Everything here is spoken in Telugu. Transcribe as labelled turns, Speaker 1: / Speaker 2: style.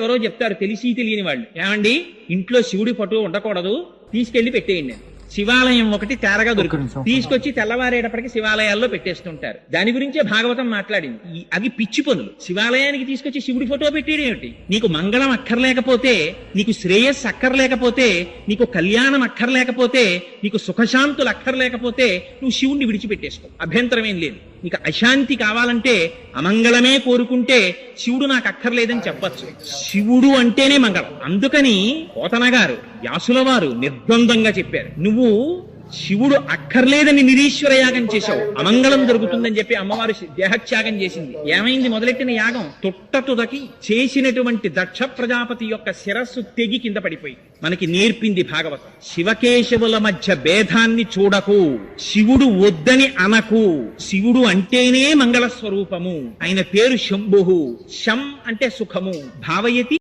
Speaker 1: ఎవరో చెప్తారు తెలిసి తెలియని వాళ్ళు, ఏమండి ఇంట్లో శివుడి ఫోటో ఉండకూడదు, తీసుకెళ్లి పెట్టేయండి. శివాలయం ఒకటి తేరగా దొరుకుతుంది, తీసుకొచ్చి తెల్లవారేటప్పటికి శివాలయాల్లో పెట్టేస్తుంటారు. దాని గురించే భాగవతం మాట్లాడింది. అవి పిచ్చి పనులు. శివాలయానికి తీసుకొచ్చి శివుడి ఫోటో పెట్టేయడం ఏమిటి? నీకు మంగళం అక్కర్లేకపోతే, నీకు శ్రేయస్సు అక్కర్లేకపోతే, నీకు కళ్యాణం అక్కర్లేకపోతే, నీకు సుఖశాంతులు అక్కర్లేకపోతే నువ్వు శివుణ్ణి విడిచిపెట్టేసుకో, అభ్యంతరం ఏం లేదు. నీకు అశాంతి కావాలంటే, అమంగళమే కోరుకుంటే శివుడు నాకు అక్కర్లేదని చెప్పచ్చు. శివుడు అంటేనే మంగళం. అందుకని పోతన గారు, వ్యాసుల వారు నిర్ద్వందంగా చెప్పారు, నువ్వు శివుడు అక్కర్లేదని నిరీశ్వర యాగం చేశావు, అమంగళం జరుగుతుందని చెప్పి అమ్మవారు దేహత్యాగం చేసింది. ఏమైంది? మొదలెట్టిన యాగం తుట్టతుదకి చేసినటువంటి దక్ష ప్రజాపతి యొక్క శిరస్సు తెగి కింద పడిపోయి మనకి నేర్పింది భాగవతం. శివకేశవుల మధ్య భేదాన్ని చూడకు, శివుడు వద్దని అనకు. శివుడు అంటేనే మంగళ స్వరూపము. ఆయన పేరు శంభు. శం అంటే సుఖము, భావయతి